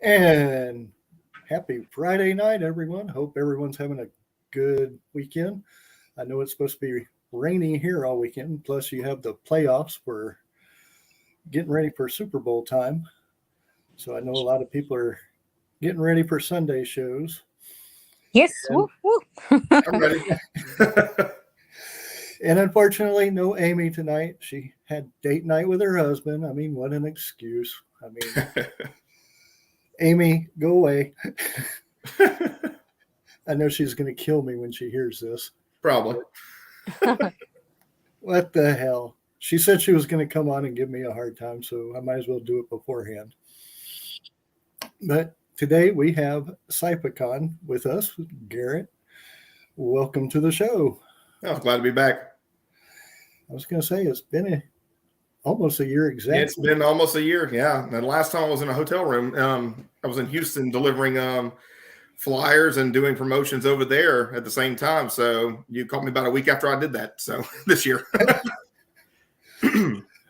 And happy Friday night, everyone. Hope everyone's having a good weekend. I know it's supposed to be rainy here all weekend. Plus, you have the playoffs. We're getting ready for Super Bowl time. So I know a lot of people are getting ready for Sunday shows. Yes. Woo, woo. I'm ready. And unfortunately, no Amy tonight. She had date night with her husband. I mean, what an excuse. I mean, Amy, go away. I know she's going to kill me when she hears this. Probably. What the hell? She said she was going to come on and give me a hard time, so I might as well do it beforehand. But today we have CyPhaCon with us, Garett. Welcome to the show. Oh, glad to be back. I was going to say, it's been almost a year exactly. It's been almost a year, yeah. And the last time I was in a hotel room, I was in Houston delivering flyers and doing promotions over there at the same time. So you called me about a week after I did that. So this year.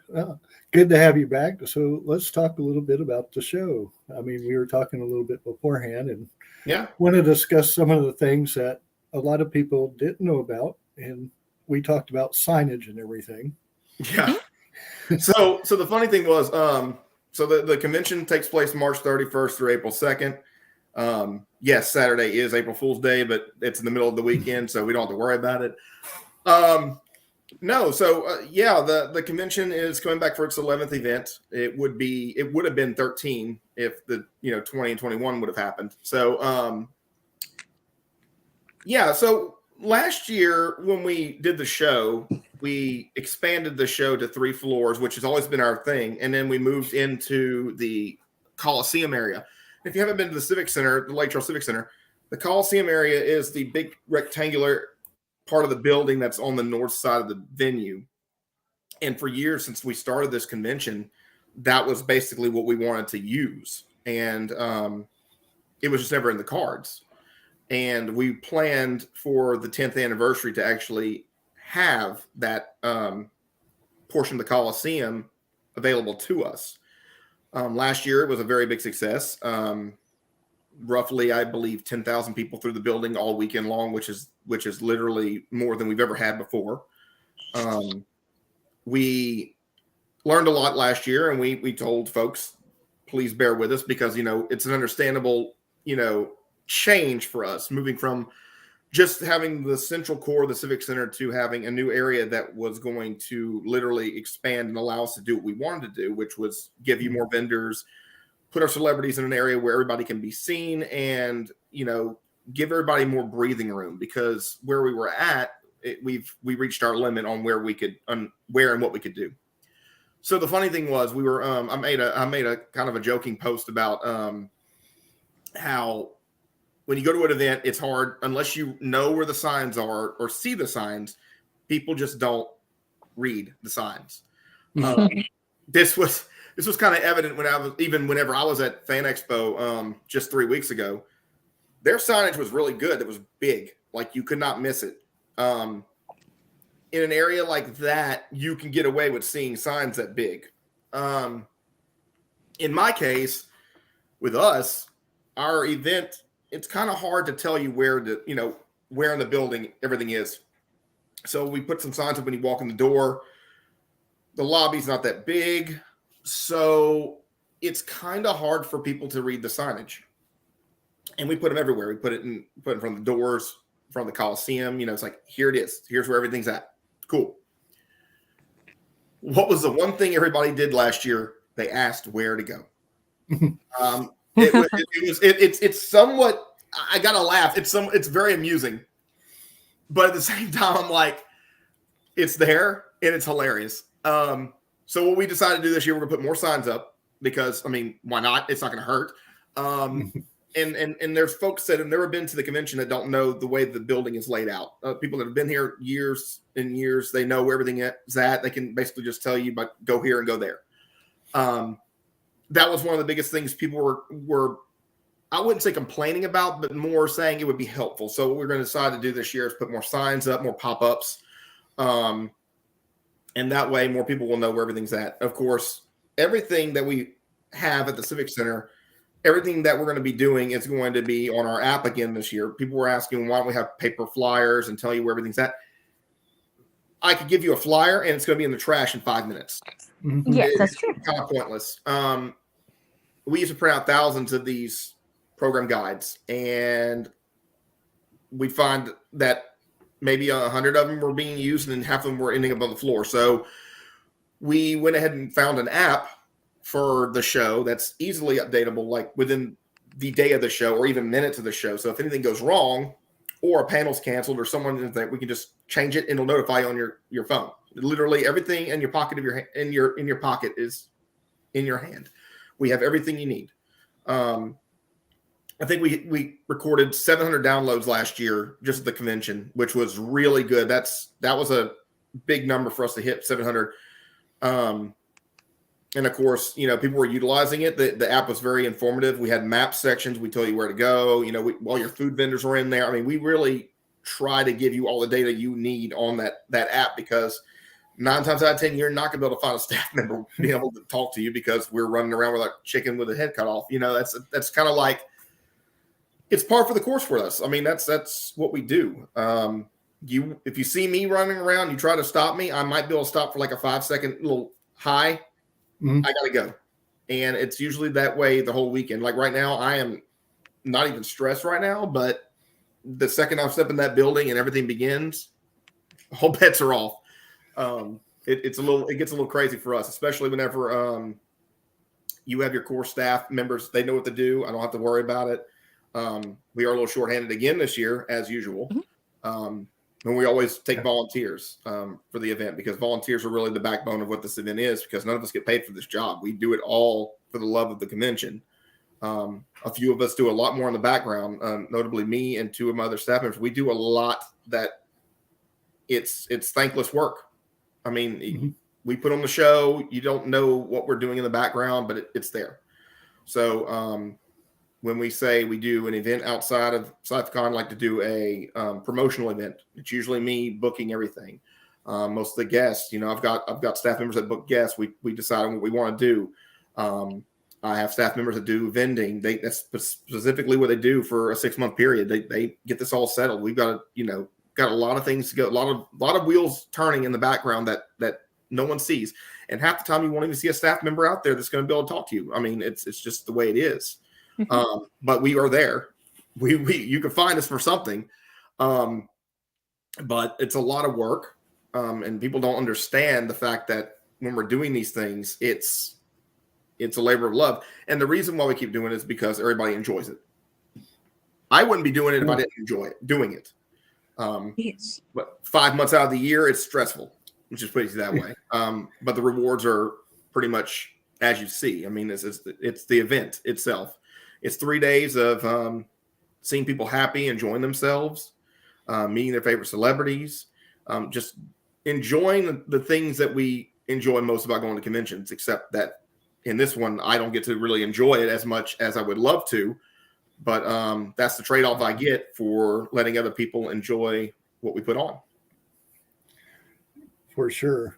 Well, good to have you back. So let's talk a little bit about the show. I mean, we were talking a little bit beforehand and want to discuss some of the things that a lot of people didn't know about. And we talked about signage and everything. Yeah. So the funny thing was, so the convention takes place March 31st through April 2nd. Yes, Saturday is April Fool's Day, but it's in the middle of the weekend, so we don't have to worry about it. The convention is coming back for its 11th event. It would have been 13 if the 20 and 21 would have happened. So so last year when we did the show, we expanded the show to 3 floors, which has always been our thing, and then we moved into the Coliseum area. If you haven't been to the Civic Center, the Lake Charles Civic Center, the Coliseum area is the big rectangular part of the building that's on the north side of the venue. And for years since we started this convention, that was basically what we wanted to use. And it was just never in the cards. And we planned for the 10th anniversary to actually have that portion of the Coliseum available to us. Last year, it was a very big success. Roughly, I believe, 10,000 people through the building all weekend long, which is literally more than we've ever had before. We learned a lot last year, and we told folks, please bear with us because, it's an understandable, change for us moving from just having the central core of the Civic Center to having a new area that was going to literally expand and allow us to do what we wanted to do, which was give you more vendors, put our celebrities in an area where everybody can be seen and, give everybody more breathing room because where we were at, we reached our limit on where we could, where and what we could do. So the funny thing was we were, I made a kind of a joking post about how when you go to an event, it's hard unless you know where the signs are or see the signs. People just don't read the signs. This was kind of evident whenever I was at Fan Expo just 3 weeks ago. Their signage was really good. It was big, like you could not miss it. In an area like that, you can get away with seeing signs that big. In my case, with us, our event, it's kind of hard to tell you where in the building everything is. So we put some signs up when you walk in the door. The lobby's not that big, so it's kind of hard for people to read the signage. And we put them everywhere. We put it in front of the doors, in front of the Coliseum. It's like, here it is. Here's where everything's at. Cool. what was the one thing everybody did last year? They asked where to go. It's somewhat. I gotta laugh. It's very amusing, but at the same time, I'm like, it's there and it's hilarious. So what we decided to do this year, we're gonna put more signs up because, I mean, why not? It's not gonna hurt. And there's folks that have never been to the convention that don't know the way the building is laid out. People that have been here years and years, they know where everything is at. They can basically just tell you, but go here and go there. That was one of the biggest things people were I wouldn't say complaining about, but more saying it would be helpful. So what we're going to decide to do this year is put more signs up, more pop-ups. And that way more people will know where everything's at. Of course, everything that we have at the Civic Center, everything that we're going to be doing is going to be on our app again this year. People were asking, why don't we have paper flyers and tell you where everything's at? I could give you a flyer and it's going to be in the trash in 5 minutes. Yes, that's true. Kind of pointless. We used to print out thousands of these program guides, and we find that maybe 100 of them were being used and half of them were ending up on the floor. So we went ahead and found an app for the show that's easily updatable, like within the day of the show or even minutes of the show. So if anything goes wrong or a panel's canceled or someone, we can just change it and it'll notify you on your phone. Literally everything in your pocket of in your pocket is in your hand. We have everything you need. I think we recorded 700 downloads last year just at the convention, which was really good. That was a big number for us to hit 700. And of course, people were utilizing it. The app was very informative. We had map sections. We tell you where to go. All your food vendors were in there. I mean, we really try to give you all the data you need on that app, because 9 times out of 10, you're not going to be able to find a staff member being able to talk to you because we're running around with a chicken with a head cut off. That's kind of like, it's par for the course for us. I mean, that's what we do. If you see me running around, you try to stop me, I might be able to stop for like a 5-second little hi. I got to go. And it's usually that way the whole weekend. Like right now, I am not even stressed right now, but the second I step in that building and everything begins, all bets are off. It gets a little crazy for us, especially whenever you have your core staff members. They know what to do. I don't have to worry about it. We are a little shorthanded again this year, as usual. And we always take volunteers for the event, because volunteers are really the backbone of what this event is, because none of us get paid for this job. We do it all for the love of the convention. A few of us do a lot more in the background, notably me and 2 of my other staff members. We do a lot that it's thankless work. I mean, we put on the show. You don't know what we're doing in the background, but it's there. So when we say we do an event outside of CyPhaCon, like to do a promotional event, it's usually me booking everything. Most of the guests, I've got staff members that book guests. We decide on what we want to do. I have staff members that do vending. That's specifically what they do for a 6-month period. They get this all settled. We've got got a lot of things to go, a lot of wheels turning in the background that no one sees. And half the time you won't even see a staff member out there that's going to be able to talk to you. I mean, it's just the way it is. But we are there. You can find us for something. But it's a lot of work. And people don't understand the fact that when we're doing these things, it's a labor of love. And the reason why we keep doing it is because everybody enjoys it. I wouldn't be doing it if I didn't enjoy doing it. Yes. But 5 months out of the year, it's stressful, which is pretty that way. But the rewards are pretty much as you see. I mean, it's the event itself. It's 3 days of seeing people happy, enjoying themselves, meeting their favorite celebrities, just enjoying the things that we enjoy most about going to conventions, except that in this one, I don't get to really enjoy it as much as I would love to. But that's the trade-off I get for letting other people enjoy what we put on. For sure.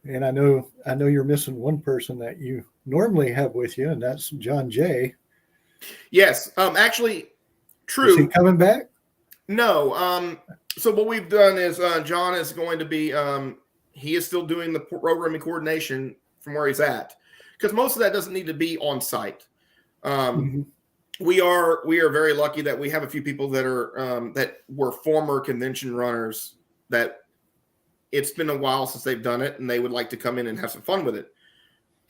And I know you're missing one person that you normally have with you, and that's John Jay. Yes. Actually, true. Is he coming back? No. So what we've done is John is going to be he is still doing the programming coordination from where he's at, because most of that doesn't need to be on site. We are very lucky that we have a few people that are that were former convention runners that it's been a while since they've done it, and they would like to come in and have some fun with it.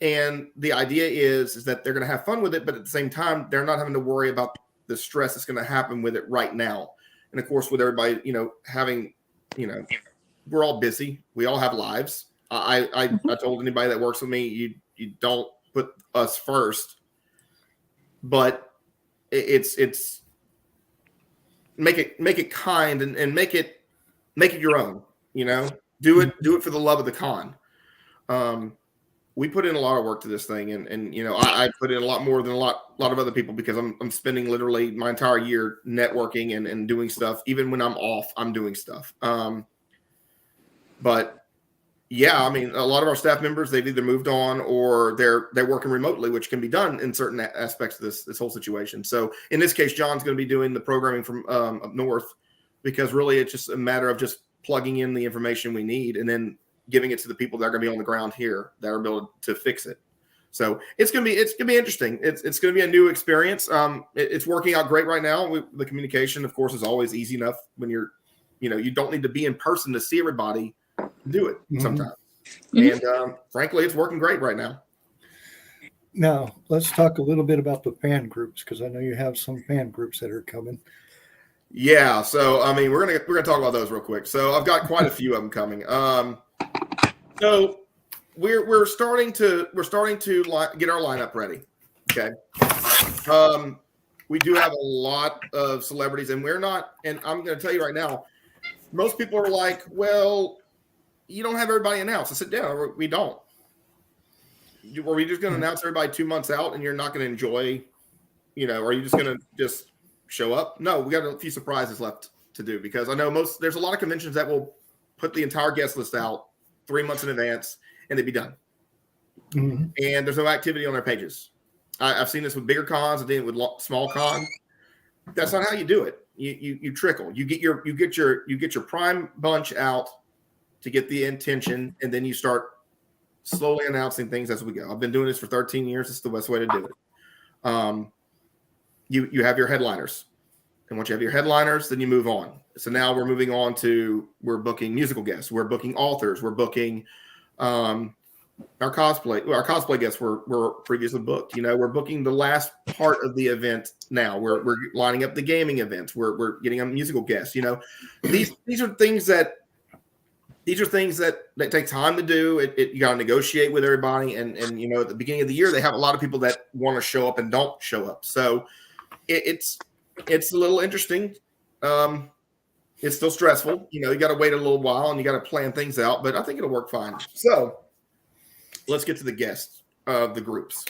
And the idea is that they're going to have fun with it, but at the same time, they're not having to worry about the stress that's going to happen with it right now. And of course, with everybody, having, we're all busy. We all have lives. I told anybody that works with me, you don't put us first, but it's make it kind and make it your own. Do it for the love of the con. We put in a lot of work to this thing, and I put in a lot more than a lot of other people, because I'm spending literally my entire year networking and doing stuff. Even when I'm off, I'm doing stuff. But yeah, I mean, a lot of our staff members, they've either moved on or they're working remotely, which can be done in certain aspects of this whole situation. So in this case, John's going to be doing the programming from up north, because really it's just a matter of just plugging in the information we need and then giving it to the people that are going to be on the ground here that are able to fix it. So it's going to be interesting. It's going to be a new experience. It's working out great right now. The communication, of course, is always easy enough when you don't need to be in person to see everybody do it sometimes. And frankly, it's working great right now. Now let's talk a little bit about the fan groups, because I know you have some fan groups that are coming. Yeah, so I mean, we're gonna talk about those real quick. So I've got quite a few of them coming. So we're starting to get our lineup ready. Okay. We do have a lot of celebrities, and we're not. And I'm going to tell you right now, most people are like, "Well, you don't have everybody announced." I said, "Yeah, we don't. Are we just going to announce everybody 2 months out, and you're not going to enjoy? Are you just going to just show up?" No, we got a few surprises left to do, because I know there's a lot of conventions that will put the entire guest list out 3 months in advance and they'd be done. Mm-hmm. And there's no activity on their pages. I've seen this with bigger cons. I did it with small cons. That's not how you do it. You trickle. You get your prime bunch out to get the intention, and then you start slowly announcing things as we go. I've been doing this for 13 years. It's the best way to do it. You have your headliners, and once you have your headliners, then you move on. So now we're moving on to, we're booking musical guests, we're booking authors, we're booking our cosplay guests were previously booked. We're booking the last part of the event now. We're lining up the gaming events. We're getting a musical guest. These are things that take time to do. You got to negotiate with everybody, and at the beginning of the year, they have a lot of people that want to show up and don't show up. So it's a little interesting. It's still stressful. You got to wait a little while and you got to plan things out, but I think it'll work fine. So let's get to the guests of the groups.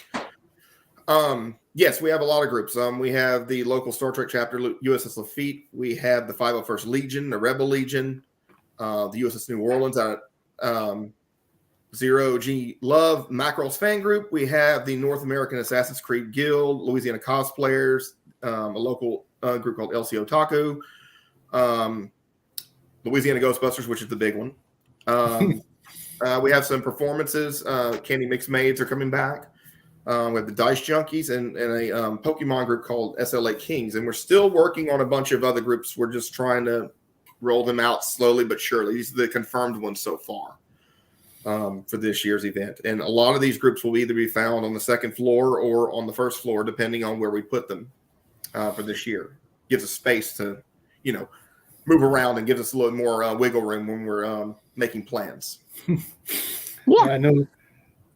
Yes, we have a lot of groups. We have the local Star Trek chapter, USS Lafitte. We have the 501st Legion, the Rebel Legion, the USS New Orleans out at Zero G Love, Mackerel's fan group. We have the North American Assassin's Creed Guild, Louisiana Cosplayers, a local group called LC Otaku, Louisiana Ghostbusters, which is the big one. We have some performances. Candy Mixed Maids are coming back. We have the Dice Junkies and a Pokemon group called SLA Kings. And we're still working on a bunch of other groups. We're just trying to roll them out slowly but surely. These are the confirmed ones so far for this year's event. And a lot of these groups will either be found on the second floor or on the first floor, depending on where we put them for this year. Gives us space to, move around and gives us a little more wiggle room when we're making plans. Yeah,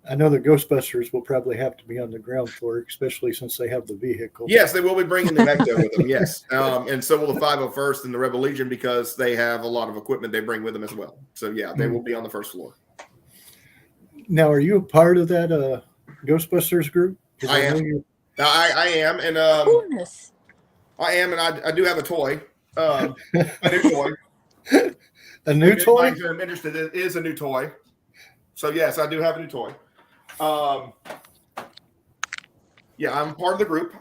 I know the Ghostbusters will probably have to be on the ground floor, especially since they have the vehicle. Yes, they will be bringing the Necto with them, yes. And so will the 501st and the Rebel Legion, because they have a lot of equipment they bring with them as well. So, yeah, they will be on the first floor. Now, are you a part of that Ghostbusters group? I am. I am, and I am, and I do have a toy. A new toy. A new toy? I'm interested. It is a new toy. So, yes, I do have a new toy. Yeah, I'm part of the group.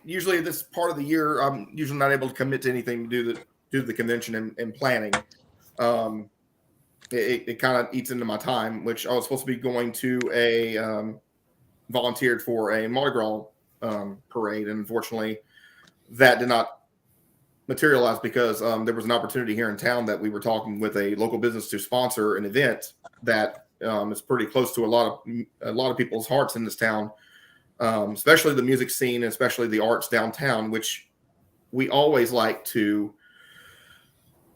Usually this part of the year, I'm usually not able to commit to anything due to the convention and planning. It kind of eats into my time, which I was supposed to be going to volunteered for a Mardi Gras parade. And unfortunately, that did not materialized because there was an opportunity here in town that we were talking with a local business to sponsor an event that is pretty close to a lot of people's hearts in this town, especially the music scene, and especially the arts downtown, which we always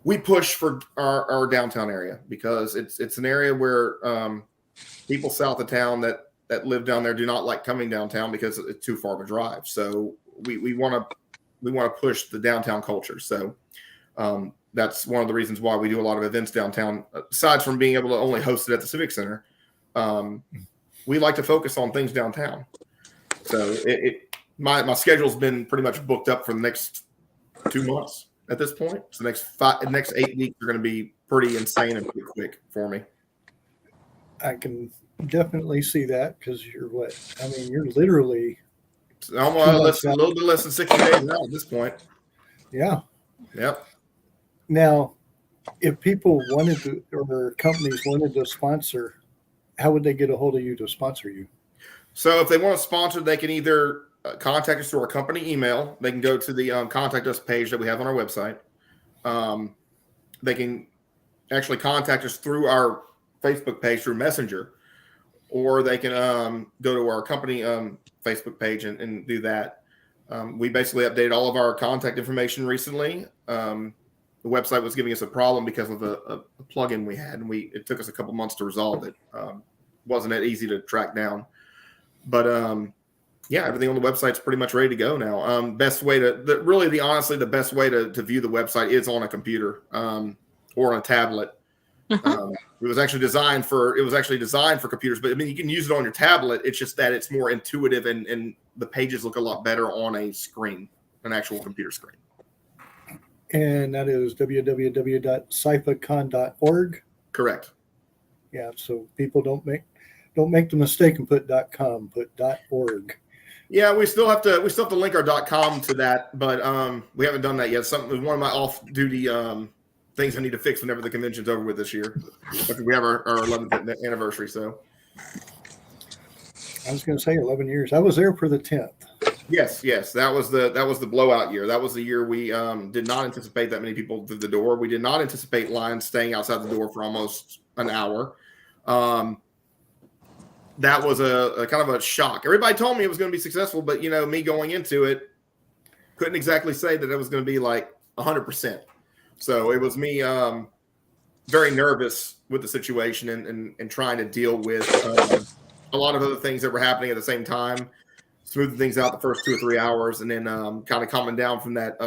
we push for our downtown area because it's an area where people south of town that live down there do not like coming downtown because it's too far of a drive. So we want to push the downtown culture. So that's one of the reasons why we do a lot of events downtown. Aside from being able to only host it at the Civic Center, we like to focus on things downtown. So my schedule's been pretty much booked up for the next 2 months at this point. So the next 8 weeks are going to be pretty insane and pretty quick for me. I can definitely see that because you're literally almost a little bit less than 60 days now at this point. Yeah. Yep. Now, if people wanted to, or companies wanted to sponsor, how would they get a hold of you to sponsor you? So if they want to sponsor, they can either contact us through our company email. They can go to the contact us page that we have on our website. They can actually contact us through our Facebook page through Messenger, or they can go to our company Facebook page and do that. We basically updated all of our contact information recently. The website was giving us a problem because of a plugin we had, and it took us a couple months to resolve it. Wasn't that easy to track down, but yeah, everything on the website's pretty much ready to go now. Best way honestly, the best way to view the website is on a computer or on a tablet. It was actually designed for computers, but I mean, you can use it on your tablet. It's just that it's more intuitive and the pages look a lot better on a screen, an actual computer screen. And that is www.CyPhaCon.org. Correct. Yeah, so people don't make the mistake and put .com, put .org. Yeah, we still have to link our .com to that, but we haven't done that yet. One of my off-duty things I need to fix whenever the convention's over with this year. After we have our 11th anniversary. So I was going to say 11 years. I was there for the 10th. Yes, that was the blowout year. That was the year we did not anticipate that many people through the door. We did not anticipate lines staying outside the door for almost an hour. That was a kind of a shock. Everybody told me it was going to be successful, but me going into it, couldn't exactly say that it was going to be like 100%. So it was me very nervous with the situation and trying to deal with a lot of other things that were happening at the same time, smoothing things out the first 2 or 3 hours, and then kind of calming down from that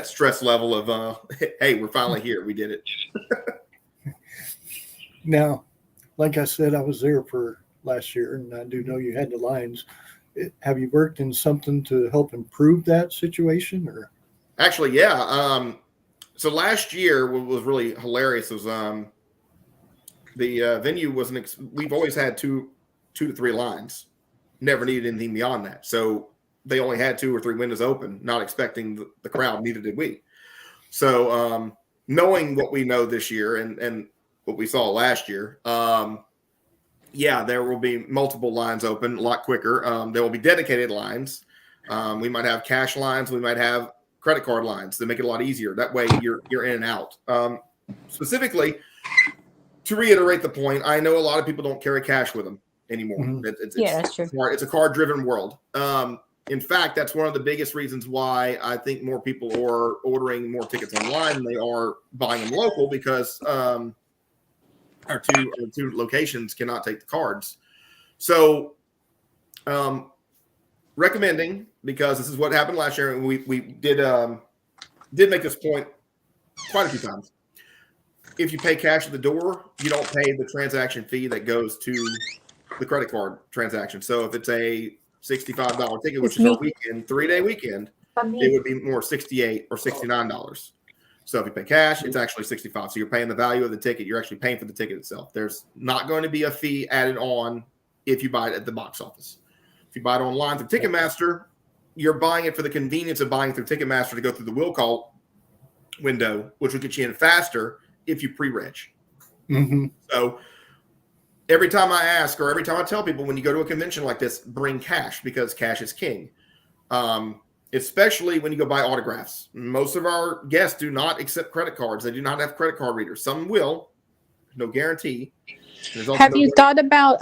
stress level of, hey, we're finally here. We did it. Now, like I said, I was there for last year, and I do know you had the lines. Have you worked in something to help improve that situation? Or actually, yeah. So last year, what was really hilarious was the venue wasn't. We've always had two to three lines. Never needed anything beyond that. So they only had 2 or 3 windows open, not expecting the crowd. Neither did we. So knowing what we know this year and what we saw last year, yeah, there will be multiple lines open a lot quicker. There will be dedicated lines. We might have cash lines. We might have credit card lines that make it a lot easier. That way you're in and out. Specifically, to reiterate the point, I know a lot of people don't carry cash with them anymore. Mm-hmm. That's true. It's a card-driven world. In fact, that's one of the biggest reasons why I think more people are ordering more tickets online than they are buying them local, because our two locations cannot take the cards. So recommending, because this is what happened last year, and we did make this point quite a few times. If you pay cash at the door, you don't pay the transaction fee that goes to the credit card transaction. So if it's a $65 ticket, which is our weekend, 3-day weekend, it would be more $68 or $69. So if you pay cash, it's actually $65. So you're paying the value of the ticket. You're actually paying for the ticket itself. There's not going to be a fee added on if you buy it at the box office. If you buy it online through Ticketmaster, you're buying it for the convenience of buying through Ticketmaster to go through the will call window, which will get you in faster if you pre-reg. mm-hmm. So every time I ask, or every time I tell people, when you go to a convention like this, bring cash, because cash is king. especially when you go buy autographs. Most of our guests do not accept credit cards. They do not have credit card readers. Some will, no guarantee. Have you thought about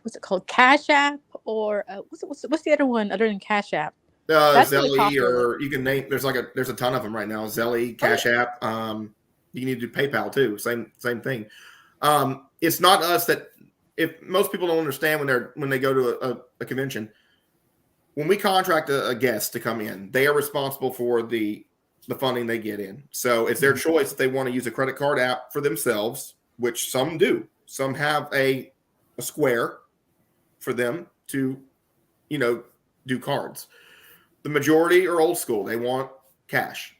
what's it called, Cash App, or what's the other one other than Cash App? That's Zelly, really or you can name. There's a ton of them right now. Zelly, Cash App. You need to do PayPal too. Same thing. It's not us that. If most people don't understand when they go to a convention, when we contract a guest to come in, they are responsible for the funding they get in. So it's their choice if they want to use a credit card app for themselves, which some do. Some have a Square for them to, do cards. The majority are old school. They want cash.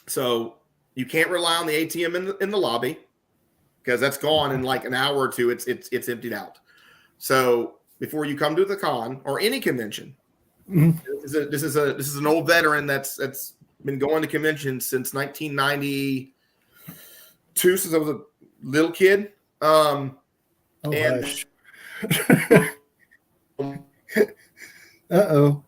So you can't rely on the ATM in the lobby because that's gone in like an hour or two. It's emptied out. So before you come to the con or any convention, this is an old veteran that's been going to conventions since 1992, since I was a little kid. Hush. Uh-oh.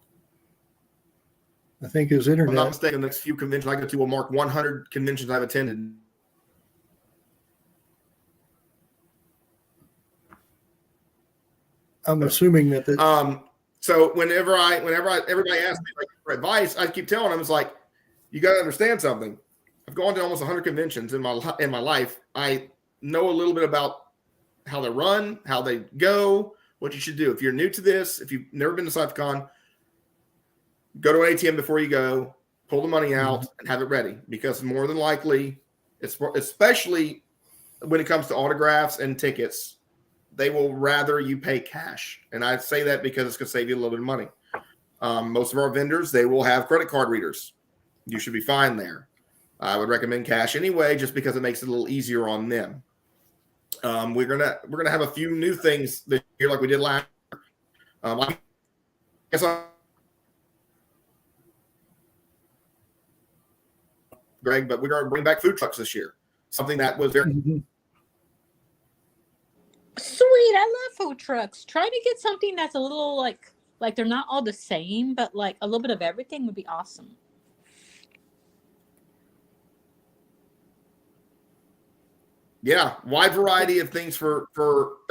I think his internet. I'm not mistaken, the next few conventions I go to will mark 100 conventions I've attended. I'm assuming that. So whenever everybody asks me like for advice, I keep telling them, it's like, you got to understand something. I've gone to almost 100 conventions in my life. I know a little bit about how they run, how they go, what you should do. If you're new to this, if you've never been to CyPhaCon, go to an ATM before you go, pull the money out, and have it ready. Because more than likely, especially when it comes to autographs and tickets, they will rather you pay cash. And I say that because it's going to save you a little bit of money. Most of our vendors, they will have credit card readers. You should be fine there. I would recommend cash anyway, just because it makes it a little easier on them. We're gonna have a few new things this year, like we did last year. I guess Greg, but we're gonna bring back food trucks this year. Something that was very sweet. I love food trucks. Try to get something that's a little like they're not all the same, but like a little bit of everything would be awesome. Yeah, wide variety of things for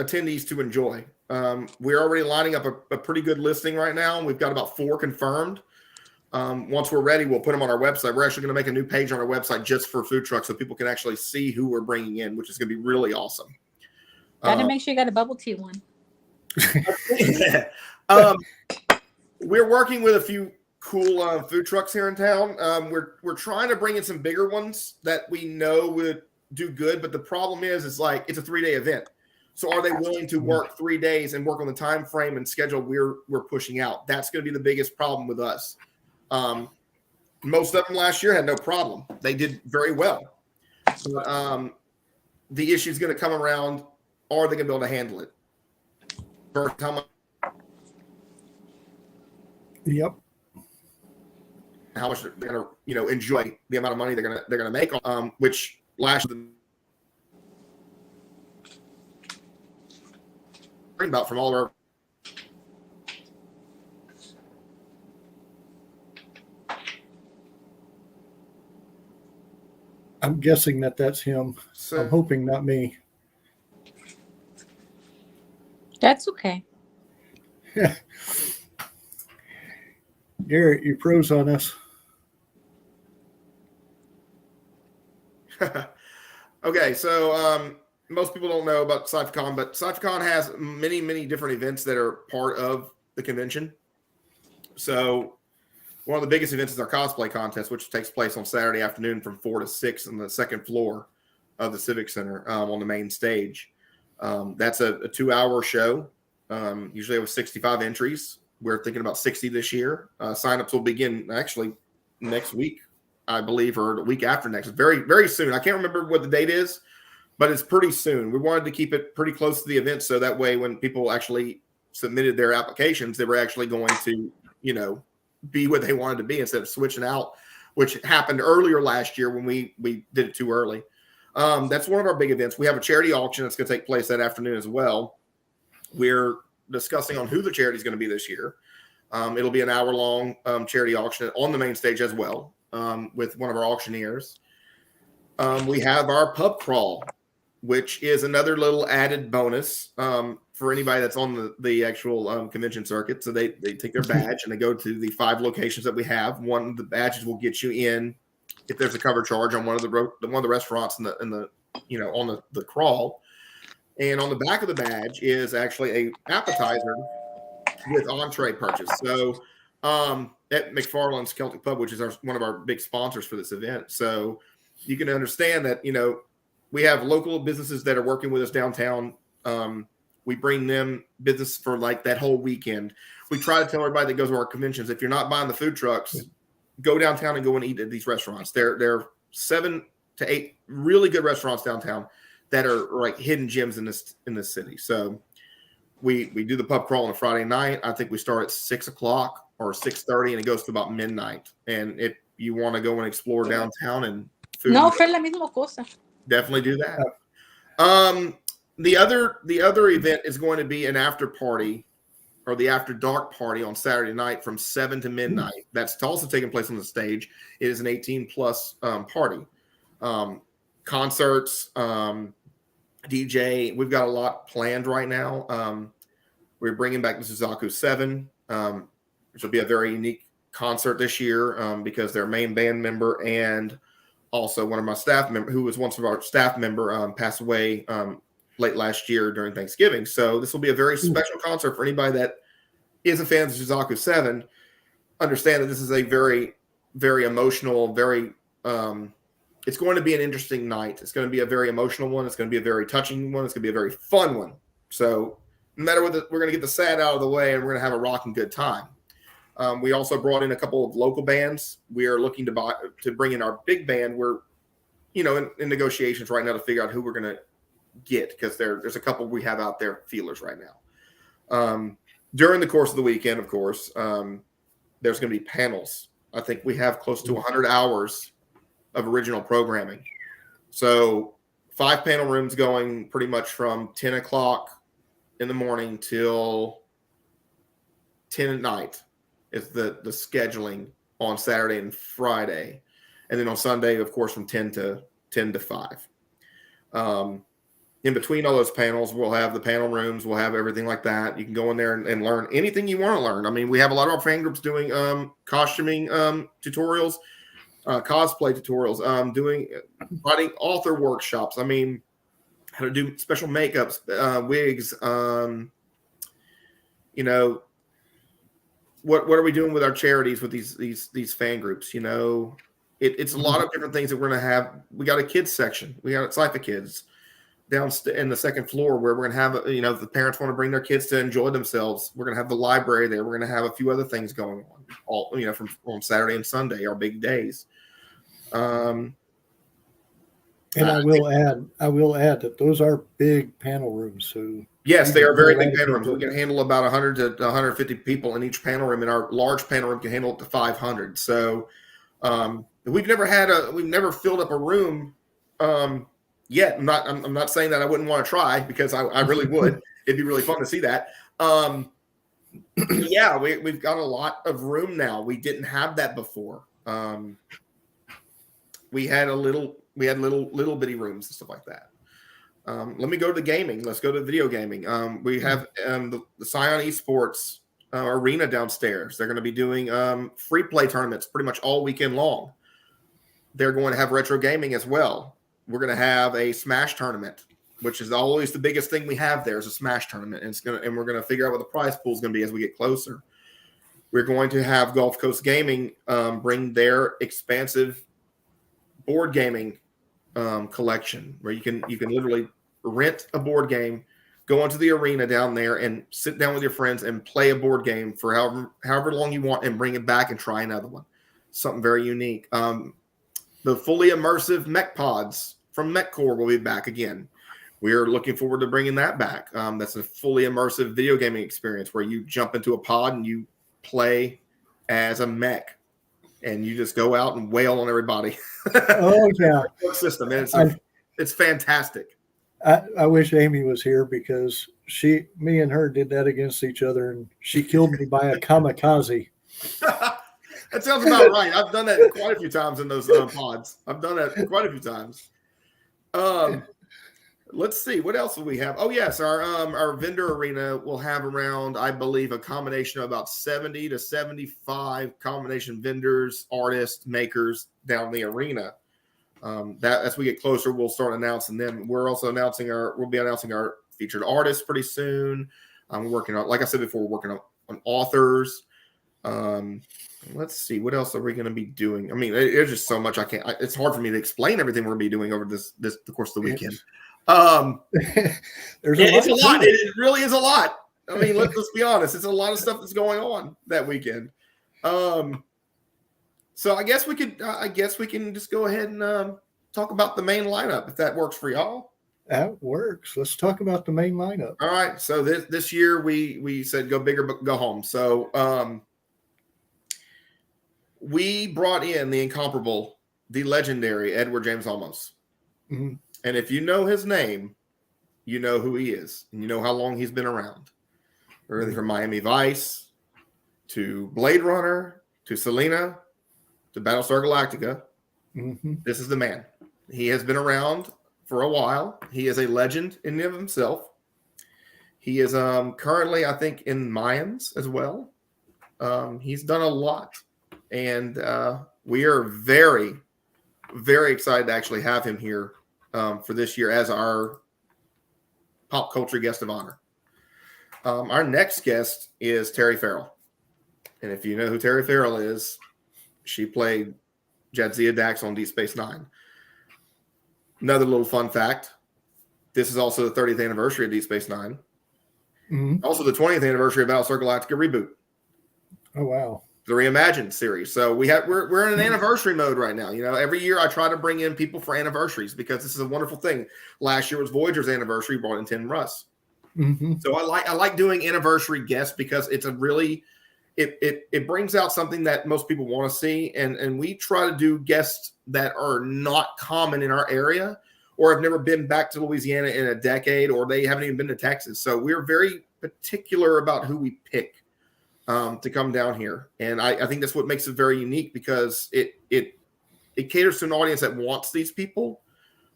attendees to enjoy. We're already lining up a pretty good listing right now. We've got about 4 confirmed. Once we're ready, we'll put them on our website. We're actually going to make a new page on our website just for food trucks so people can actually see who we're bringing in, which is going to be really awesome. Gotta make sure you got a bubble tea one. We're working with a few cool food trucks here in town. We're trying to bring in some bigger ones that we know would do good, but the problem is like it's a 3-day event. So are they willing to work 3 days and work on the time frame and schedule we're pushing out? That's going to be the biggest problem with us. Most of them last year had no problem. They did very well. But, the issue is going to come around. Are they going to be able to handle it? First time. Yep. How much they're going to, enjoy the amount of money they're going to make. Which last about from all of our. I'm guessing that's him. So, I'm hoping not me. That's okay. Garrett, you froze on us. Okay, so most people don't know about CyPhaCon, but CyPhaCon has many, many different events that are part of the convention. So one of the biggest events is our cosplay contest, which takes place on Saturday afternoon from 4 to 6 on the second floor of the Civic Center on the main stage. That's a 2-hour show. Usually with 65 entries. We're thinking about 60 this year. Signups will begin actually next week, I believe, or the week after next. Very, very soon. I can't remember what the date is, but it's pretty soon. We wanted to keep it pretty close to the event so that way when people actually submitted their applications, they were actually going to, be what they wanted to be instead of switching out, which happened earlier last year when we did it too early. That's one of our big events. We have a charity auction that's going to take place that afternoon as well. We're discussing on who the charity is going to be this year. It'll be an hour-long charity auction on the main stage as well, with one of our auctioneers. We have our pub crawl, which is another little added bonus for anybody that's on the actual convention circuit. So they take their badge and they go to the 5 locations that we have. One of the badges will get you in if there's a cover charge on one of the restaurants in the on the crawl. And on the back of the badge is actually a appetizer with entree purchase. So at McFarland's Celtic Pub, which is one of our big sponsors for this event. So you can understand that, we have local businesses that are working with us downtown. We bring them business for like that whole weekend. We try to tell everybody that goes to our conventions, if you're not buying the food trucks, go downtown and go and eat at these restaurants. There are 7 to 8 really good restaurants downtown that are like hidden gems in this city. So we do the pub crawl on a Friday night. I think we start at 6 o'clock or 6:30, and it goes to about midnight. And if you want to go and explore downtown and food, No, fue la misma cosa. definitely do that. The other event is going to be an after party, or the after dark party on Saturday night from 7 to midnight. That's also taking place on the stage. It is an 18+ party. Concerts, DJ. We've got a lot planned right now. We're bringing back the Suzaku 7, which will be a very unique concert this year because their main band member and also one of my staff member, who was once of our staff member, passed away late last year during Thanksgiving. So this will be a very special concert for anybody that is a fan of the Suzaku 7. Understand that this is a very, very emotional, very it's going to be an interesting night. It's going to be a very emotional one. It's going to be a very touching one. It's going to be a very fun one. So no matter what, we're going to get the sad out of the way, and we're going to have a rocking good time. We also brought in a couple of local bands. We are looking to bring in our big band. We're, in negotiations right now to figure out who we're going to get, because there's a couple we have out there feelers right now. During the course of the weekend, of course, there's going to be panels. I think we have close to 100 hours of original programming. So 5 panel rooms going pretty much from 10 o'clock in the morning till 10 at night is the scheduling on Saturday and Friday. And then on Sunday, of course, from 10 to 5. In between all those panels, we'll have the panel rooms. We'll have everything like that. You can go in there and learn anything you want to learn. I mean, we have a lot of our fan groups doing costuming tutorials, cosplay tutorials, writing author workshops. I mean, how to do special makeups, wigs. What are we doing with our charities with these fan groups? It's a lot of different things that we're going to have. We got a kids section. We got CyPha Kids down in the second floor, where we're going to have, if the parents want to bring their kids to enjoy themselves, we're going to have the library there. We're going to have a few other things going on, all from on Saturday and Sunday, our big days. And I will add that those are big panel rooms. So yes, they are very big panel rooms. We can handle about 100 to 150 people in each panel room, and our large panel room can handle up to 500. So we've never filled up a room yet. I'm not saying that I wouldn't want to try, because I really would. It'd be really fun to see that. Yeah, we've got a lot of room now. We didn't have that before. We had little bitty rooms and stuff like that. Let me go to gaming. Let's go to video gaming. We have the Scion Esports arena downstairs. They're going to be doing free play tournaments pretty much all weekend long. They're going to have retro gaming as well. We're going to have a Smash tournament, which is always the biggest thing we have there is a Smash tournament. And we're going to figure out what the prize pool is going to be as we get closer. We're going to have Gulf Coast Gaming bring their expansive board gaming collection, where you can literally rent a board game, go into the arena down there and sit down with your friends and play a board game for however long you want, and bring it back and try another one. Something very unique. The fully immersive mech pods from MechCore will be back again. We're looking forward to bringing that back. That's a fully immersive video gaming experience where you jump into a pod and you play as a mech, and you just go out and wail on everybody. Oh yeah, system. And it's fantastic. I wish Amy was here, because me and her did that against each other, and she killed me by a kamikaze. That sounds about right. I've done that quite a few times in those pods. I've done that quite a few times. Let's see, what else will we have? Oh yes, our vendor arena will have around, I believe, a combination of about 70 to 75 combination vendors, artists, makers down the arena. That as we get closer, we'll start announcing them. We'll be announcing our featured artists pretty soon. We're working on, like I said before, we're working on authors. Let's see, what else are we going to be doing? I mean, there's just so much it's hard for me to explain everything we're going to be doing over the course of the weekend. It's a lot. It really is a lot. I mean, let's be honest. It's a lot of stuff that's going on that weekend. So I guess we can just go ahead and talk about the main lineup if that works for y'all. That works. Let's talk about the main lineup. All right. So this year we said go big or go home. So we brought in the incomparable, the legendary Edward James Olmos. Mm-hmm. And if you know his name, you know who he is, and you know how long he's been around. Everything from Miami Vice to Blade Runner to Selena to Battlestar Galactica. Mm-hmm. This is the man. He has been around for a while. He is a legend in and of himself. He is currently, I think, in Mayans as well. He's done a lot, and we are very, very excited to actually have him here for this year as our pop culture guest of honor. Our next guest is Terry Farrell. And if you know who Terry Farrell is, she played Jadzia Dax on Deep Space Nine. Another little fun fact, this is also the 30th anniversary of Deep Space Nine. Mm-hmm. Also the 20th anniversary of Battlestar Galactica reboot. Oh, wow. The Reimagined series. So we're in an anniversary mode right now. You know, every year I try to bring in people for anniversaries because this is a wonderful thing. Last year was Voyager's anniversary, brought in Tim Russ. Mm-hmm. So I like doing anniversary guests because it's a really it brings out something that most people want to see, and we try to do guests that are not common in our area or have never been back to Louisiana in a decade, or they haven't even been to Texas. So we're very particular about who we pick to come down here. And I think that's what makes it very unique, because it caters to an audience that wants these people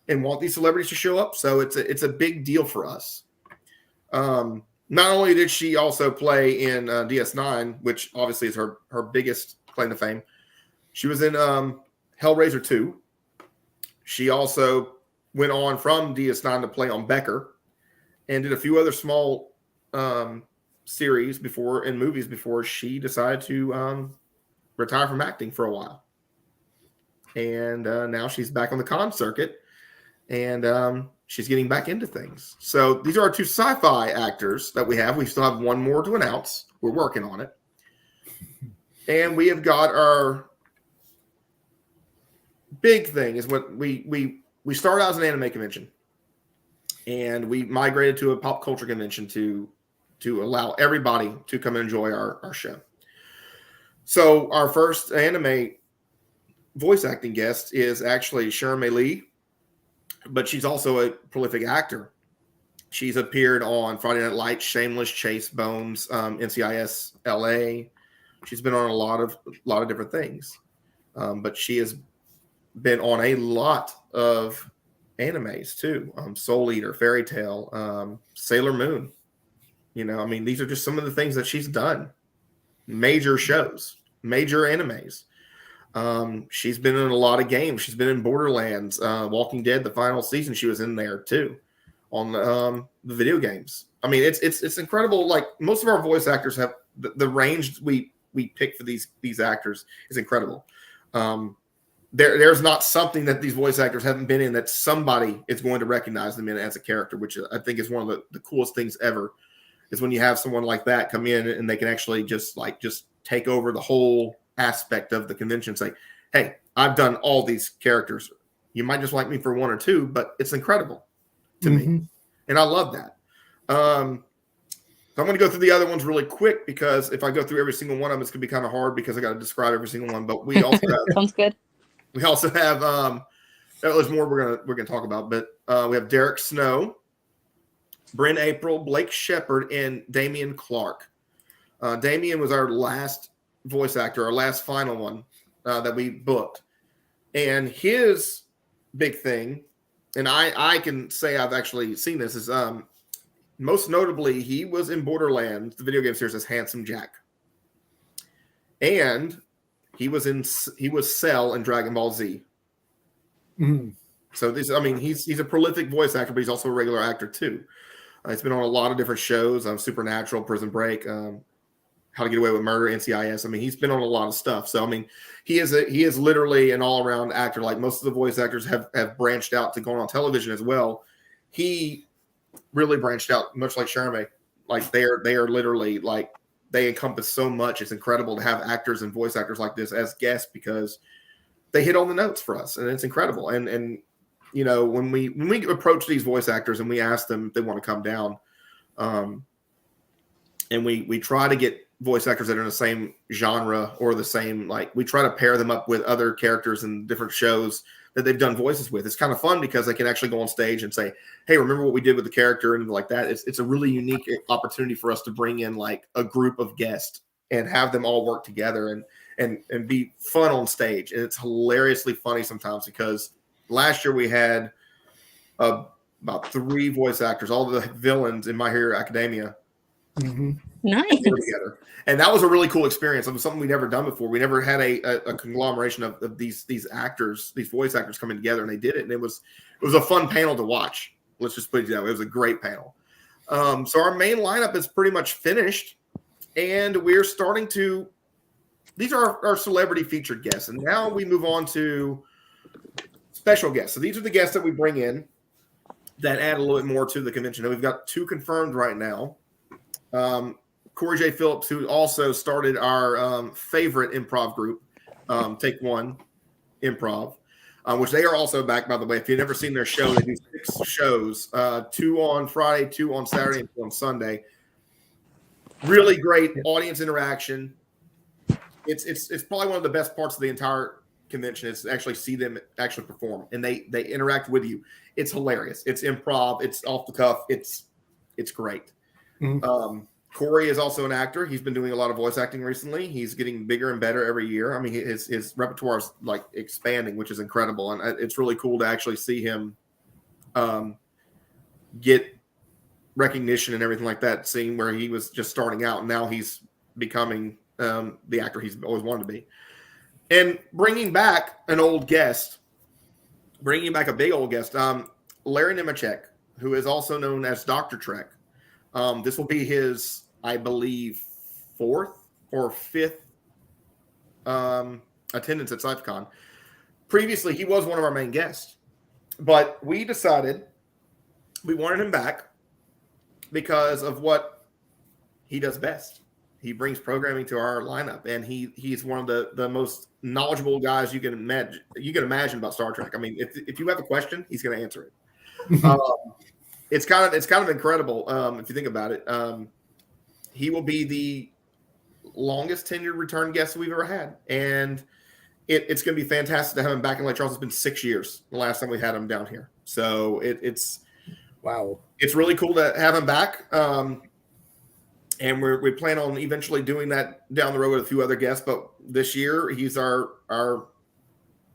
and want these celebrities to show up. So it's a big deal for us. Not only did she also play in DS9, which obviously is her biggest claim to fame, she was in Hellraiser 2. She also went on from DS9 to play on Becker and did a few other small series and movies before she decided to retire from acting for a while. And now she's back on the con circuit, and she's getting back into things. So these are our two sci-fi actors that we have. We still have one more to announce. We're working on it. And we have got our big thing is what we started out as an anime convention, and we migrated to a pop culture convention to allow everybody to come and enjoy our show. So our first anime voice acting guest is actually Sharon May Lee, but she's also a prolific actor. She's appeared on Friday Night Lights, Shameless, Chase, Bones, NCIS LA. She's been on a lot of different things, but she has been on a lot of animes too. Soul Eater, Fairy Tail, Sailor Moon. You know, I mean, these are just some of the things that she's done. Major shows, major animes. She's been in a lot of games. She's been in Borderlands, Walking Dead, the final season. She was in there too, on the video games. I mean, it's incredible. Like, most of our voice actors have the range we pick for these actors is incredible. There's not something that these voice actors haven't been in that somebody is going to recognize them in as a character, which I think is one of the coolest things ever. Is when you have someone like that come in and they can actually just take over the whole aspect of the convention. Say, hey, I've done all these characters. You might just like me for one or two, but it's incredible to me. And I love that. So I'm going to go through the other ones really quick, because if I go through every single one of them, it's going to be kind of hard because I got to describe every single one. But we also have, sounds good. We also have there's more we're gonna talk about, but we have Derek Snow, Bryn April, Blake Shepard, and Damian Clark. Damian was our last voice actor, our last final one that we booked. And his big thing, and I can say I've actually seen this, is most notably he was in Borderlands, the video game series, as Handsome Jack. And he was Cell in Dragon Ball Z. Mm. So he's a prolific voice actor, but he's also a regular actor too. He's been on a lot of different shows, Supernatural, Prison Break, How to Get Away with Murder, NCIS. He's been on a lot of stuff. So he is literally an all around actor. Like most of the voice actors have branched out to going on television as well. He really branched out, much like Sharmay. Like they are literally like they encompass so much. It's incredible to have actors and voice actors like this as guests because they hit on the notes for us, and it's incredible. And you know, when we approach these voice actors and we ask them if they want to come down, and we try to get voice actors that are in the same genre or the same, like we try to pair them up with other characters in different shows that they've done voices with. It's kind of fun because they can actually go on stage and say, hey, remember what we did with the character, and like that. It's a really unique opportunity for us to bring in like a group of guests and have them all work together and be fun on stage. And it's hilariously funny sometimes because last year we had about 3 voice actors, all the villains in My Hero Academia. Mm-hmm. Nice. Together. And that was a really cool experience. It was something we'd never done before. We never had a conglomeration of these actors, these voice actors coming together, and they did it. And it was a fun panel to watch. Let's just put it that way. It was a great panel. So our main lineup is pretty much finished, and we're starting to. These are our celebrity featured guests, and now we move on to special guests. So these are the guests that we bring in that add a little bit more to the convention. And we've got 2 confirmed right now. Corey J. Phillips, who also started our favorite improv group, Take One Improv, which they are also back, by the way. If you've never seen their show, they do 6 shows, 2 on Friday, 2 on Saturday, and 2 on Sunday. Really great audience interaction. It's probably one of the best parts of the entire convention is to actually see them actually perform, and they interact with you. It's hilarious. It's improv. It's off the cuff. It's great. Mm-hmm. Corey is also an actor. He's been doing a lot of voice acting recently. He's getting bigger and better every year. His repertoire is like expanding, which is incredible. And it's really cool to actually see him get recognition and everything like that, seeing where he was just starting out and now he's becoming the actor he's always wanted to be. And bringing back a big old guest, Larry Nemechek, who is also known as Dr. Trek. This will be his, I believe, 4th or 5th attendance at CyPhaCon. Previously, he was one of our main guests, but we decided we wanted him back because of what he does best. He brings programming to our lineup, and he's one of the most knowledgeable guys you can imagine about Star Trek. If you have a question, he's going to answer it. It's kind of incredible if you think about it. He will be the longest tenured return guest we've ever had, and it's going to be fantastic to have him back in Lake Charles. It's been 6 years the last time we had him down here, so it's wow. It's really cool to have him back, and we plan on eventually doing that down the road with a few other guests. But this year, he's our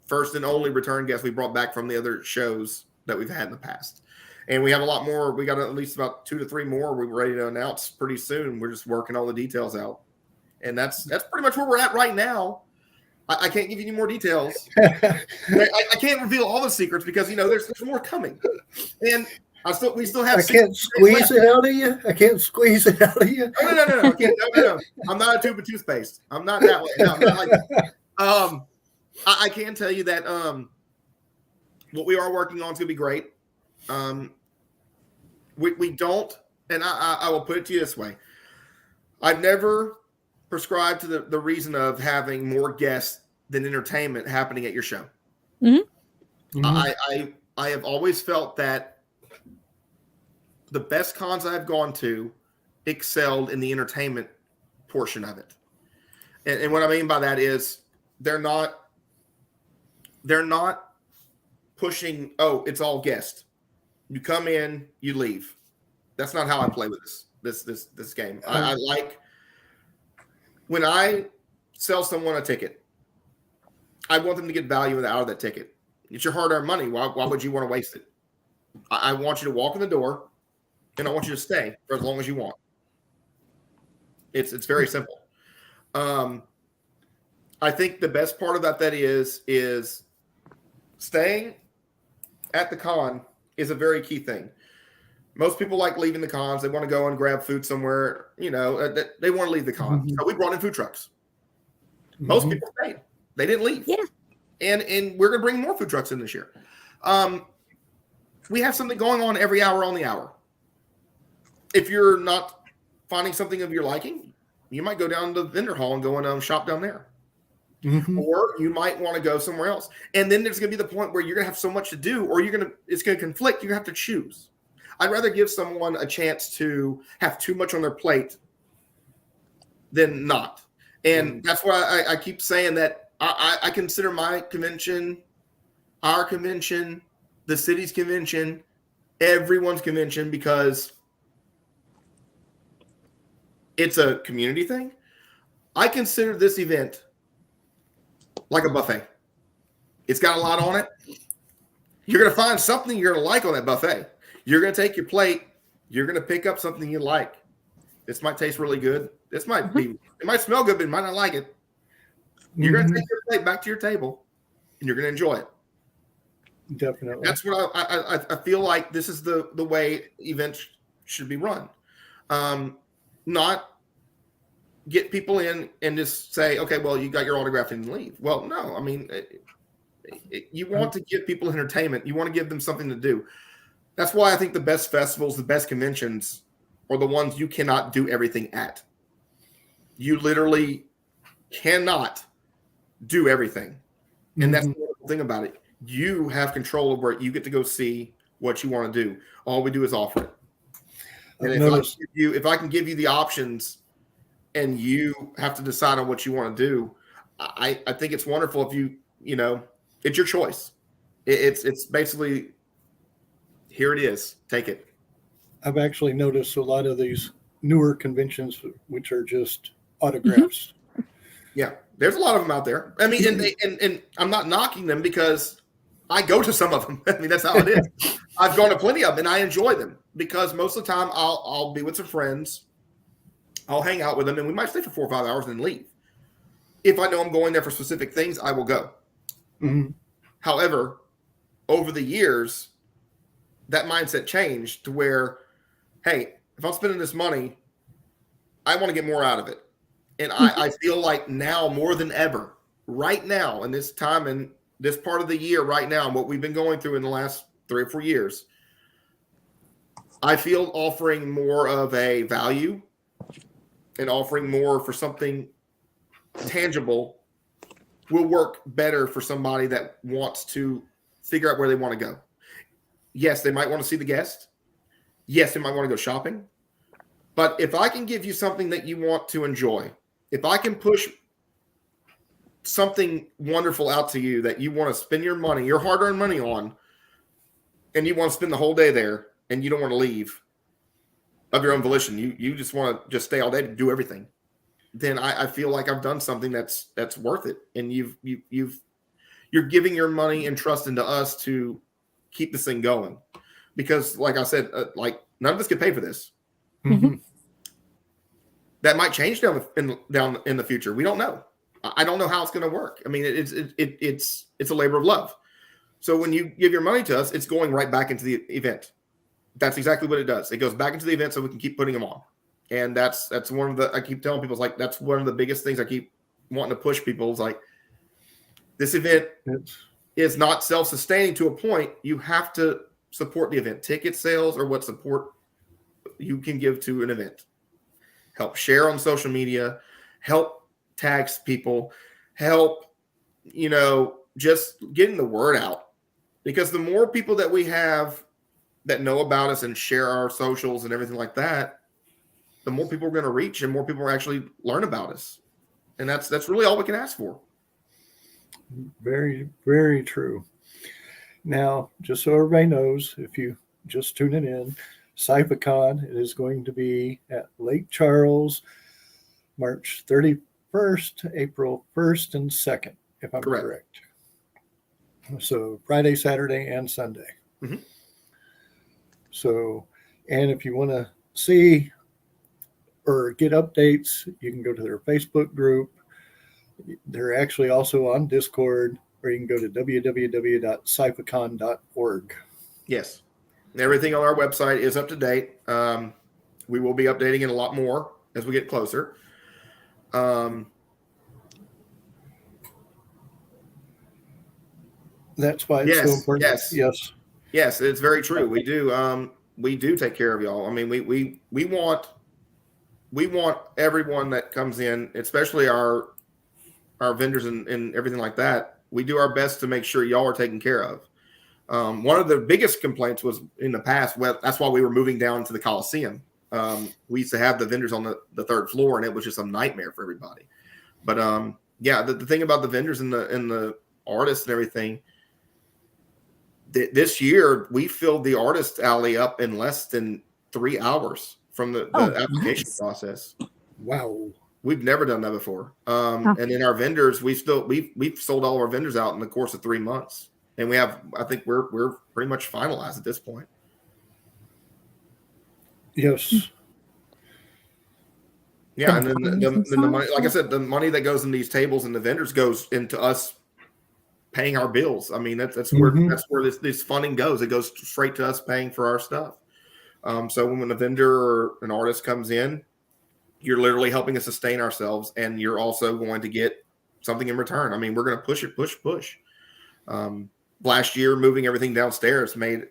first and only return guest we brought back from the other shows that we've had in the past. And we have a lot more. We got at least about 2 to 3 more we're ready to announce pretty soon. We're just working all the details out. And that's pretty much where we're at right now. I can't give you any more details. I can't reveal all the secrets because, there's more coming. And we still have. I can't squeeze it out of you. I can't squeeze it out of you. No. I'm not a tube of toothpaste. I'm not that way. No, I'm not like that. I can tell you that what we are working on is going to be great. We don't, and I will put it to you this way. I've never prescribed to the reason of having more guests than entertainment happening at your show. Mm-hmm. Mm-hmm. I have always felt that the best cons I've gone to excelled in the entertainment portion of it. And what I mean by that is they're not pushing, it's all guests. You come in, you leave. That's not how I play with this game. I like when I sell someone a ticket, I want them to get value out of that ticket. It's your hard-earned money. Why would you want to waste it? I want you to walk in the door, and I want you to stay for as long as you want. It's very simple. I think the best part about that is staying at the con is a very key thing. Most people like leaving the cons. They want to go and grab food somewhere. They want to leave the con. So we brought in food trucks. Most people stayed. They didn't leave. Yeah. And we're going to bring more food trucks in this year. We have something going on every hour on the hour. If you're not finding something of your liking, you might go down to the vendor hall and go and shop down there. Or you might want to go somewhere else. And then there's going to be the point where you're going to have so much to do, or it's going to conflict. You're going to have to choose. I'd rather give someone a chance to have too much on their plate than not. And that's why I keep saying that I consider my convention, our convention, the city's convention, everyone's convention, because it's a community thing. I consider this event like a buffet. It's got a lot on it. You're going to find something you're going to like on that buffet. You're going to take your plate. You're going to pick up something you like. This might taste really good. It might smell good, but you might not like it. You're going to take your plate back to your table, and you're going to enjoy it. Definitely. That's what I feel like this is the way events should be run. Not get people in and just say, okay, well, you got your autograph and leave. Well, no. I mean, you want to give people entertainment. You want to give them something to do. That's why I think the best festivals, the best conventions are the ones you cannot do everything at. You literally cannot do everything. And that's the wonderful thing about it. You have control over it. You get to go see what you want to do. All we do is offer it. And if I can give you the options and you have to decide on what you want to do, I think it's wonderful if it's your choice. It's basically, here it is. Take it. I've actually noticed a lot of these newer conventions, which are just autographs. Yeah, there's a lot of them out there. I mean, and I'm not knocking them because I go to some of them. I mean, that's how it is. I've gone to plenty of them, and I enjoy them because most of the time I'll be with some friends. I'll hang out with them, and we might stay for 4 or 5 hours and then leave. If I know I'm going there for specific things, I will go. However, over the years, that mindset changed to where, hey, if I'm spending this money, I want to get more out of it. And I feel like now more than ever, right now, in this time and this part of the year right now, and what we've been going through in the last 3 or 4 years, I feel offering more of a value and offering more for something tangible will work better for somebody that wants to figure out where they want to go. Yes, they might want to see the guest. Yes, they might want to go shopping. But if I can give you something that you want to enjoy, if I can push something wonderful out to you that you want to spend your money, your hard-earned money on, and you want to spend the whole day there and you don't want to leave of your own volition, you just want to just stay all day to do everything, then I feel like I've done something that's worth it. And you're giving your money and trust into us to keep this thing going, because like I said, none of us get paid for this. That might change down in the future. We don't know. I don't know how it's going to work. I mean, it's a labor of love. So when you give your money to us, it's going right back into the event. That's exactly what it does. It goes back into the event so we can keep putting them on. And that's one of the, I keep telling people, it's like, that's one of the biggest things I keep wanting to push people. Is like, this event is not self-sustaining to a point. You have to support the event. Ticket sales are what support you can give to an event. Help share on social media, help tag people, help, just getting the word out. Because the more people that we have that know about us and share our socials and everything like that, the more people we're going to reach and more people will actually learn about us. And that's really all we can ask for. Very, very true. Now, just so everybody knows, if you just tuning in, CyPhaCon. It is going to be at Lake Charles, March 31st, April 1st, and 2nd, if I'm correct. So Friday, Saturday, and Sunday. Mm-hmm. So, and if you want to see or get updates, you can go to their Facebook group. They're actually also on Discord, or you can go to www.cyphacon.org. Yes. Everything on our website is up to date. We will be updating it a lot more as we get closer. That's why it's so important. Yes, it's very true. We do take care of y'all. I mean, we want everyone that comes in, especially our vendors and everything like that. We do our best to make sure y'all are taken care of. One of the biggest complaints was in the past. Well, that's why we were moving down to the Coliseum. We used to have the vendors on the third floor, and it was just a nightmare for everybody. But the thing about the vendors and the artists and everything, this year we filled the artist alley up in less than 3 hours from the application process. Wow. We've never done that before. And then our vendors, we've sold all of our vendors out in the course of 3 months. And I think we're pretty much finalized at this point. Yes. Yeah, and then the money, like I said, the money that goes in these tables and the vendors goes into us paying our bills. I mean, that's where this funding goes. It goes straight to us paying for our stuff. So when a vendor or an artist comes in, you're literally helping us sustain ourselves, and you're also going to get something in return. I mean, we're going to push. Last year, moving everything downstairs made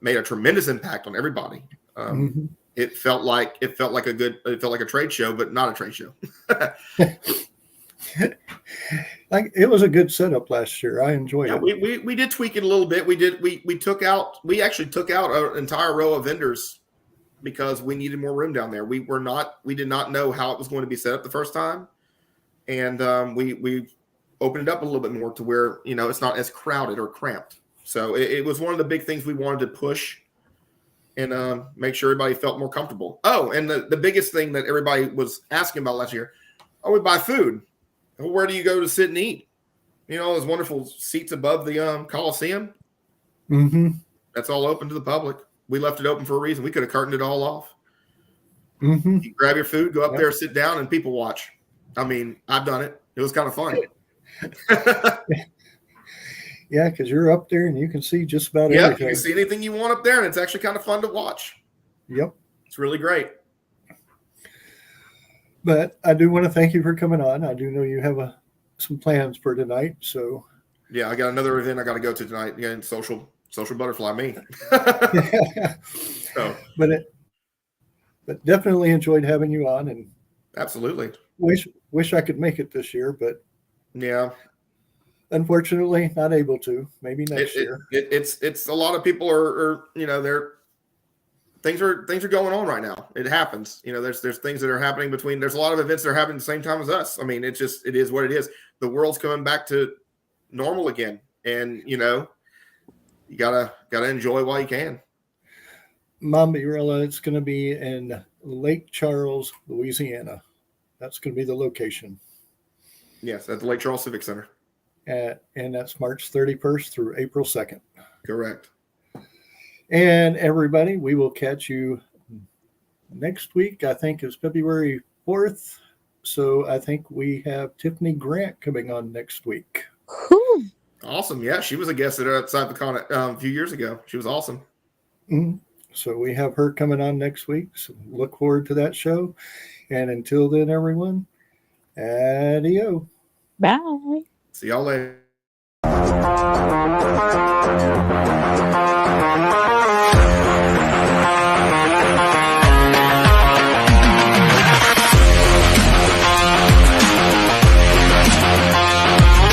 a tremendous impact on everybody. It felt like a trade show, but not a trade show. Like, it was a good setup last year. I enjoyed it. We did tweak it a little bit. We actually took out an entire row of vendors because we needed more room down there. We did not know how it was going to be set up the first time, and we opened it up a little bit more to where it's not as crowded or cramped. So it was one of the big things we wanted to push and make sure everybody felt more comfortable. Oh, and the biggest thing that everybody was asking about last year, we buy food. Well, where do you go to sit and eat? Those wonderful seats above the Coliseum. Mm-hmm. That's all open to the public. We left it open for a reason. We could have curtained it all off. Mm-hmm. You grab your food, go up there, sit down, and people watch. I mean, I've done it. It was kind of fun. Yeah, because you're up there and you can see just about everything. You can see anything you want up there, and it's actually kind of fun to watch. Yep. It's really great. But I do want to thank you for coming on. I do know you have some plans for tonight, so. Yeah, I got another event I got to go to tonight. Again, social butterfly me. So. But definitely enjoyed having you on, and absolutely wish I could make it this year, but yeah, unfortunately not able to. Maybe next year. It's a lot of people are they're things are going on right now. It happens. There's things that are happening there's a lot of events that are happening at the same time as us. I mean, it is what it is. The world's coming back to normal again, and you gotta enjoy while you can. Mombirella, it's going to be in Lake Charles, Louisiana. That's going to be the location. Yes, at the Lake Charles Civic Center. And that's March 31st through April 2nd. Correct. And everybody, we will catch you next week. I think is February 4th. So I think we have Tiffany Grant coming on next week. Awesome. Yeah, she was a guest at CyPhaCon a few years ago. She was awesome. Mm-hmm. So we have her coming on next week. So look forward to that show. And until then, everyone, adios. Bye. See y'all later.